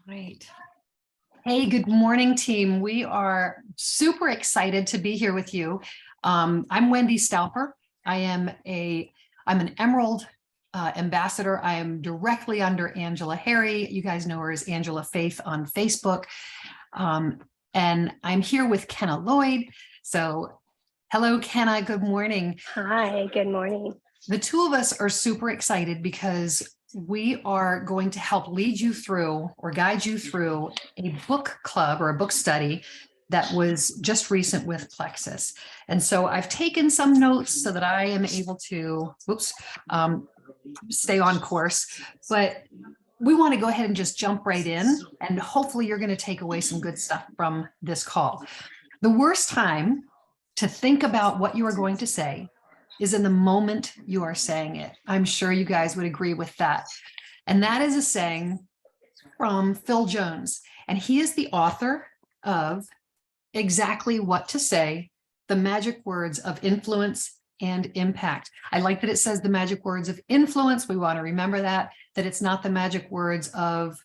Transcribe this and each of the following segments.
Right. Hey, good morning, team. We are super excited to be here with you. I'm Wendy Stauffer. I'm an Emerald ambassador. I am directly under Angela Harry. You guys know her as Angela Faith on Facebook. And I'm here with Kenna Lloyd. So hello, Kenna. Good morning. Hi, good morning. The two of us are super excited because we are going to help lead you through or guide you through a book club or a book study that was just recent with Plexus. And so I've taken some notes so that I am able to, stay on course, but we want to go ahead and just jump right in, and hopefully you're going to take away some good stuff from this call. The worst time to think about what you are going to say is in the moment you are saying it. I'm sure you guys would agree with that. And that is a saying from Phil Jones. And he is the author of Exactly What to Say, The Magic Words of Influence and Impact. I like that it says the magic words of influence. We want to remember that it's not the magic words of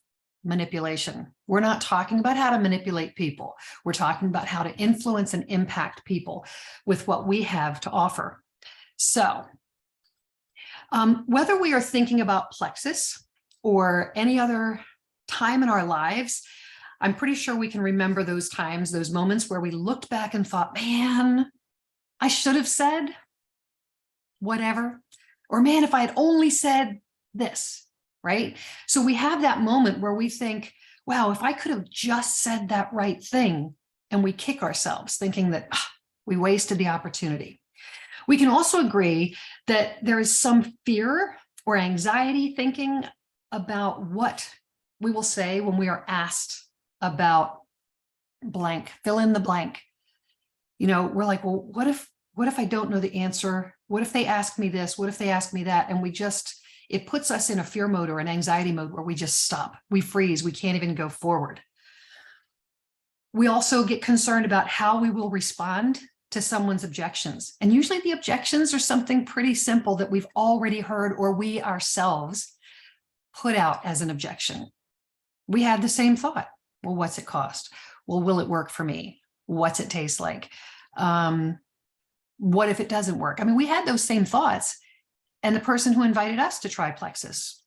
manipulation. We're not talking about how to manipulate people. We're talking about how to influence and impact people with what we have to offer. So whether we are thinking about Plexus or any other time in our lives, I'm pretty sure we can remember those times, those moments where we looked back and thought, man, I should have said whatever, or man, if I had only said this, right? So we have that moment where we think, wow, if I could have just said that right thing, and we kick ourselves thinking that we wasted the opportunity. We can also agree that there is some fear or anxiety thinking about what we will say when we are asked about blank, fill in the blank. You know, we're like, well, what if I don't know the answer? What if they ask me this? What if they ask me that? And it puts us in a fear mode or an anxiety mode where we just stop, we freeze, we can't even go forward. We also get concerned about how we will respond to someone's objections. And usually the objections are something pretty simple that we've already heard or we ourselves put out as an objection. We had the same thought. Well, what's it cost? Well, will it work for me? What's it taste like? What if it doesn't work? I mean, we had those same thoughts. And the person who invited us to try Plexus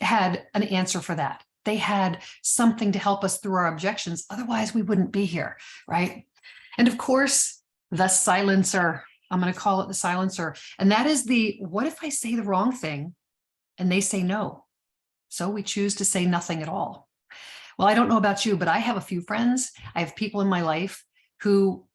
had an answer for that. They had something to help us through our objections. Otherwise, we wouldn't be here, right? And of course, the silencer. I'm going to call it the silencer. And that is what if I say the wrong thing and they say no? So we choose to say nothing at all. Well, I don't know about you, but I have a few friends. I have people in my life who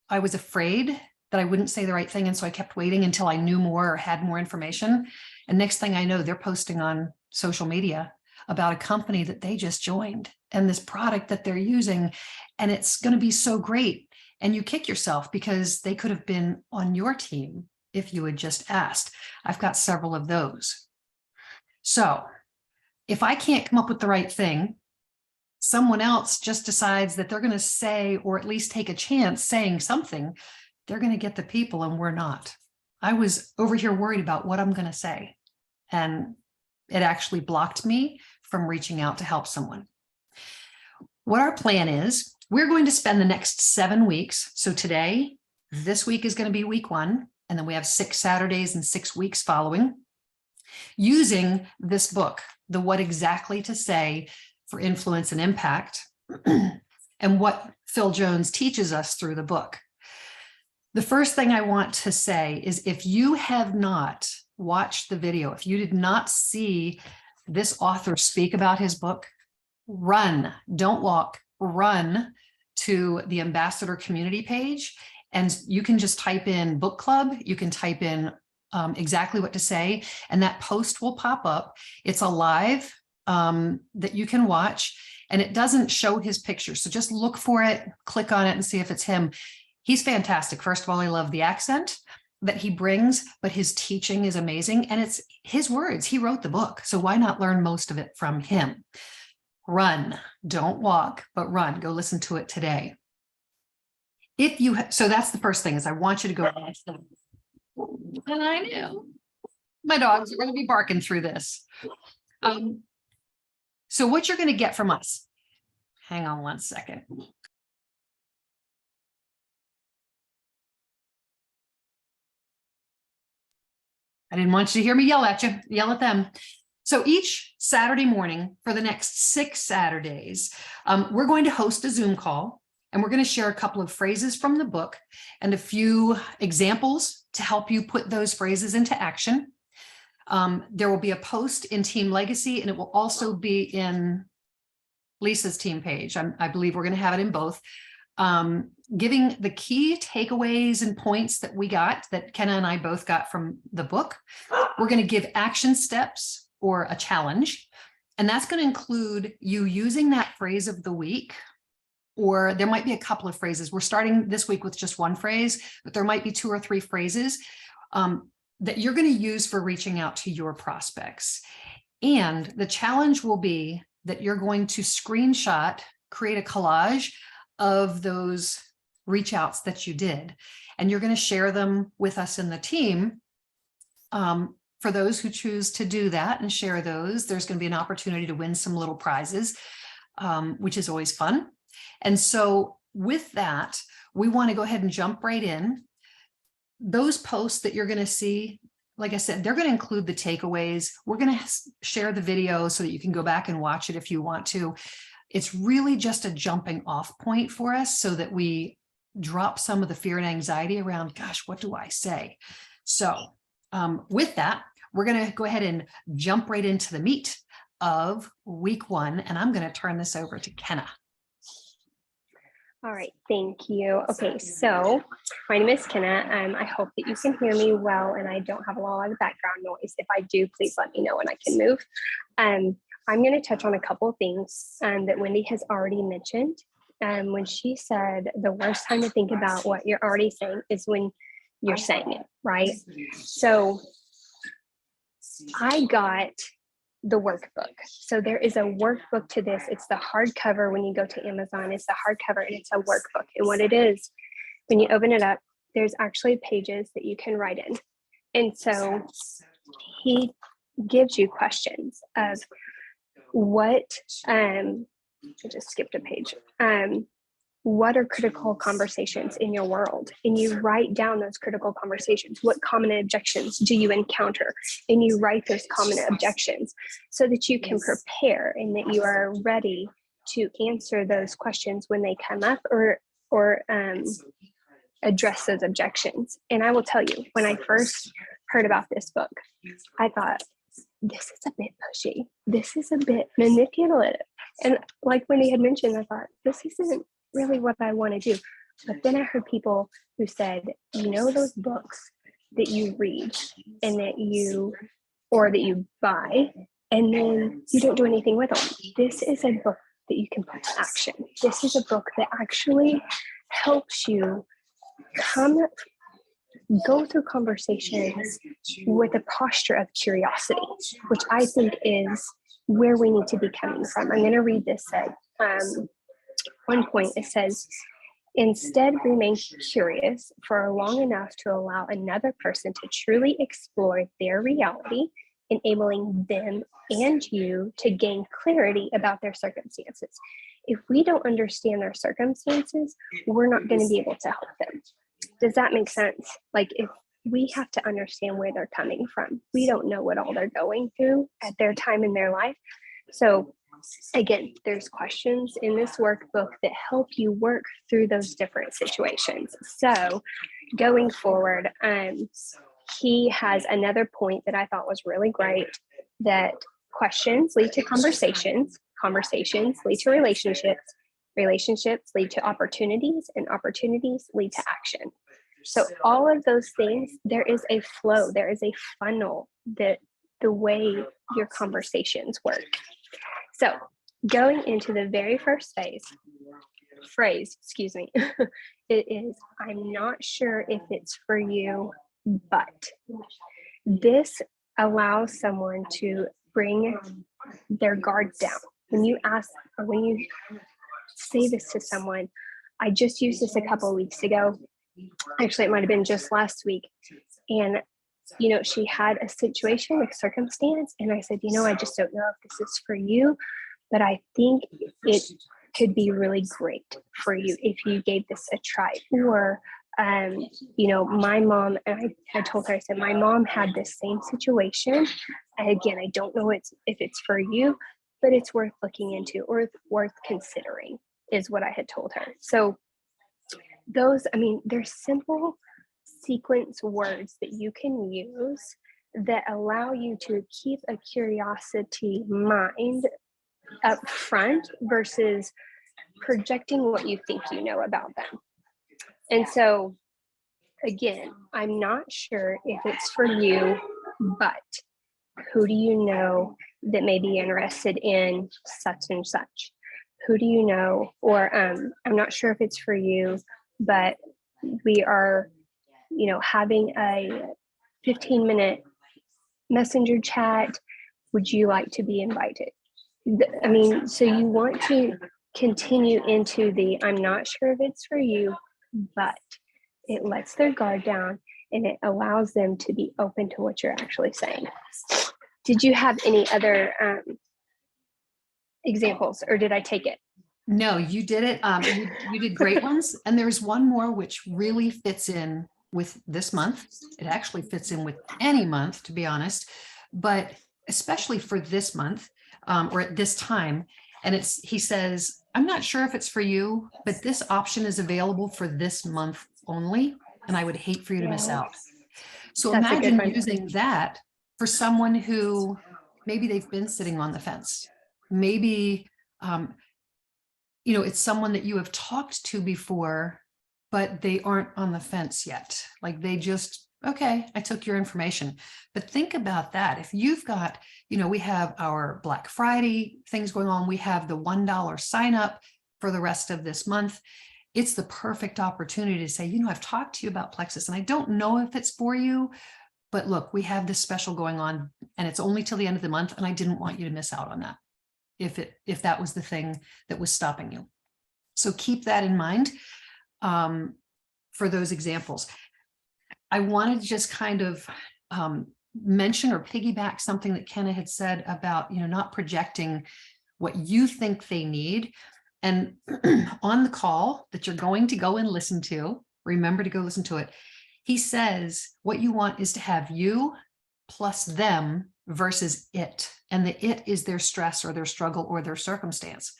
I was afraid that I wouldn't say the right thing. And so I kept waiting until I knew more or had more information. And next thing I know, they're posting on social media about a company that they just joined and this product that they're using. And it's going to be so great. And you kick yourself because they could have been on your team if you had just asked. I've got several of those. So if I can't come up with the right thing, someone else just decides that they're going to say, or at least take a chance saying something, they're going to get the people and we're not. I was over here worried about what I'm going to say. And it actually blocked me from reaching out to help someone. What our plan is, we're going to spend the next 7 weeks. So today, this week is going to be week 1. And then we have 6 Saturdays and 6 weeks following, using this book, the What Exactly to Say for Influence and Impact, and what Phil Jones teaches us through the book. The first thing I want to say is if you have not watched the video, if you did not see this author speak about his book, run, don't walk, run to the Ambassador community page. And you can just type in book club. You can type in exactly what to say, and that post will pop up. It's a live that you can watch, and it doesn't show his picture. So just look for it, click on it and see if it's him. He's fantastic. First of all, I love the accent that he brings, but his teaching is amazing. And it's his words. He wrote the book. So why not learn most of it from him? Run, don't walk, but run. Go listen to it today. So that's the first thing is I want you to go. And I knew. My dogs are going to be barking through this. So what you're going to get from us, hang on one second. I didn't want you to hear me yell at you, yell at them. So each Saturday morning for the next 6 Saturdays, we're going to host a Zoom call, and we're going to share a couple of phrases from the book and a few examples to help you put those phrases into action. There will be a post in Team Legacy, and it will also be in Lisa's team page. I believe we're going to have it in both. Giving the key takeaways and points that we got, that Kenna and I both got from the book. We're going to give action steps or a challenge, and that's going to include you using that phrase of the week, or there might be a couple of phrases. We're starting this week with just one phrase, but there might be 2 or 3 phrases that you're going to use for reaching out to your prospects. And the challenge will be that you're going to screenshot, create a collage of those reach outs that you did, and you're going to share them with us in the team. For those who choose to do that and share those, there's going to be an opportunity to win some little prizes, which is always fun. And so with that, we want to go ahead and jump right in. Those posts that you're going to see, like I said, they're going to include the takeaways. We're going to share the video so that you can go back and watch it if you want to. It's really just a jumping off point for us so that we drop some of the fear and anxiety around, gosh, what do I say? So with that, we're going to go ahead and jump right into the meat of week 1. And I'm going to turn this over to Kenna. All right, thank you. Okay, so my name is Kenna. I hope that you can hear me well and I don't have a lot of background noise. If I do, please let me know and I can move. I'm going to touch on a couple of things that Wendy has already mentioned. When she said the worst time to think about what you're already saying is when you're saying it, right? So I got the workbook. So there is a workbook to this. It's the hardcover. When you go to Amazon, it's the hardcover and it's a workbook. And what it is, when you open it up, there's actually pages that you can write in. And so he gives you questions of what, I just skipped a page. What are critical conversations in your world? And you write down those critical conversations. What common objections do you encounter? And you write those common objections so that you can prepare and that you are ready to answer those questions when they come up, or address those objections. And I will tell you, when I first heard about this book, I thought, this is a bit pushy. This is a bit manipulative. And like Wendy had mentioned, I thought, this isn't really what I want to do. But then I heard people who said, you know, those books that you read and that you buy and then you don't do anything with them. This is a book that you can put to action. This is a book that actually helps you go through conversations with a posture of curiosity, which I think is where we need to be coming from. I'm going to read this at one point. It says, instead remain curious for long enough to allow another person to truly explore their reality, enabling them and you to gain clarity about their circumstances. If we don't understand their circumstances, we're not going to be able to help them. Does that make sense? Like, if we have to understand where they're coming from, we don't know what all they're going through at their time in their life. So again, there's questions in this workbook that help you work through those different situations. So going forward, he has another point that I thought was really great, that questions lead to conversations, conversations lead to relationships, relationships lead to opportunities, and opportunities lead to action. So all of those things, there is a flow, there is a funnel, that the way your conversations work. So going into the very first phrase, it is, I'm not sure if it's for you, but this allows someone to bring their guard down. When you ask, or when you say this to someone, I just used this a couple of weeks ago. Actually, it might have been just last week. And she had a situation, a circumstance, and I said, I just don't know if this is for you, but I think it could be really great for you if you gave this a try. Or, my mom, and I told her, I said, my mom had this same situation. And again, I don't know if it's for you, but it's worth looking into or worth considering, is what I had told her. So they're simple sequence words that you can use that allow you to keep a curiosity mind up front versus projecting what you think you know about them. And so, again, I'm not sure if it's for you, but who do you know that may be interested in such and such? Who do you know? Or I'm not sure if it's for you, but we are, having a 15-minute messenger chat. Would you like to be invited? So you want to continue into I'm not sure if it's for you, but it lets their guard down and it allows them to be open to what you're actually saying. Did you have any other examples, or did I take it? No, you did it. You did great ones. And there's one more which really fits in with this month. It actually fits in with any month, to be honest, but especially for this month or at this time. And he says, I'm not sure if it's for you, but this option is available for this month only. And I would hate for you to miss out. So That's imagine using that for someone who maybe they've been sitting on the fence. Maybe, it's someone that you have talked to before, but they aren't on the fence yet. Like they just, okay, I took your information. But think about that. If you've got, we have our Black Friday things going on. We have the $1 sign up for the rest of this month. It's the perfect opportunity to say, I've talked to you about Plexus and I don't know if it's for you, but look, we have this special going on and it's only till the end of the month. And I didn't want you to miss out on that if that was the thing that was stopping you. So keep that in mind for those examples. I wanted to just kind of mention or piggyback something that Kenna had said about, not projecting what you think they need. And on the call that you're going to go and listen to, remember to go listen to it. He says, what you want is to have you plus them versus it. And the it is their stress or their struggle or their circumstance.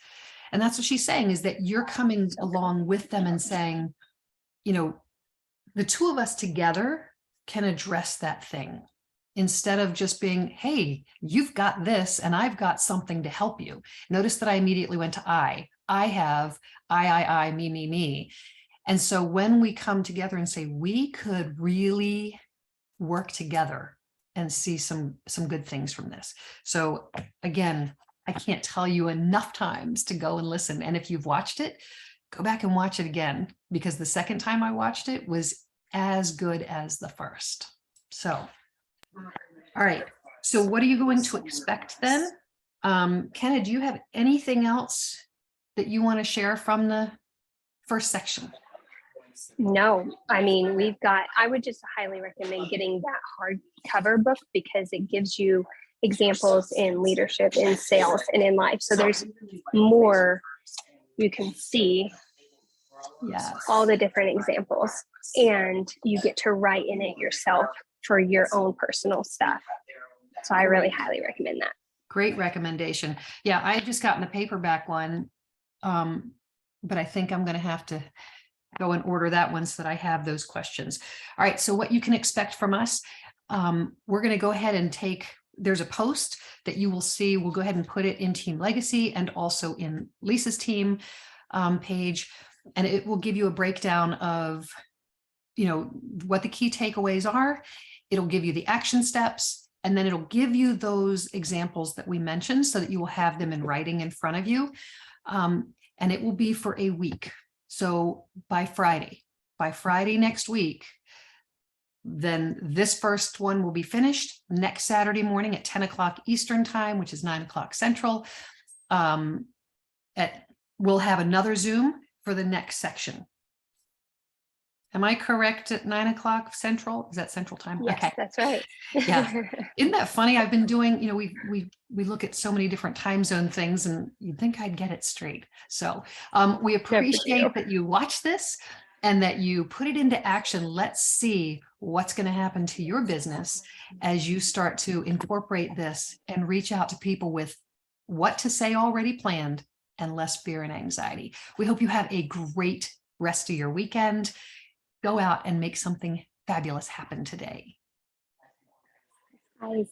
And that's what she's saying, is that you're coming along with them and saying, the two of us together can address that thing instead of just being, hey, you've got this and I've got something to help you. Notice that I immediately went to I have, I, me. And so when we come together and say, we could really work together and see some good things from this. So again, I can't tell you enough times to go and listen. And if you've watched it, go back and watch it again, because the second time I watched it was as good as the first. So, all right. So what are you going to expect then? Kenna, do you have anything else that you want to share from the first section? No, I would just highly recommend getting that hardcover book because it gives you examples in leadership, in sales, and in life. So there's more you can see. Yes. All the different examples, and you get to write in it yourself for your own personal stuff. So I really highly recommend that. Great recommendation. Yeah, I had just gotten the paperback one, but I think I'm going to have to go and order that one so that I have those questions. All right, so what you can expect from us, we're going to go ahead and there's a post that you will see. We'll go ahead and put it in Team Legacy and also in Lisa's team page, and it will give you a breakdown of, what the key takeaways are. It'll give you the action steps, and then it'll give you those examples that we mentioned so that you will have them in writing in front of you. And it will be for a week. So by Friday next week, then this first one will be finished. Next Saturday morning at 10 o'clock Eastern time, which is 9 o'clock Central, we'll have another Zoom for the next section. Am I correct at 9 o'clock Central? Is that Central time? Yes, Okay. that's right. Yeah. Isn't that funny? I've been doing, we look at so many different time zone things and you'd think I'd get it straight. So we appreciate that you watch this and that you put it into action. Let's see what's going to happen to your business as you start to incorporate this and reach out to people with what to say already planned and less fear and anxiety. We hope you have a great rest of your weekend. Go out and make something fabulous happen today. Guys.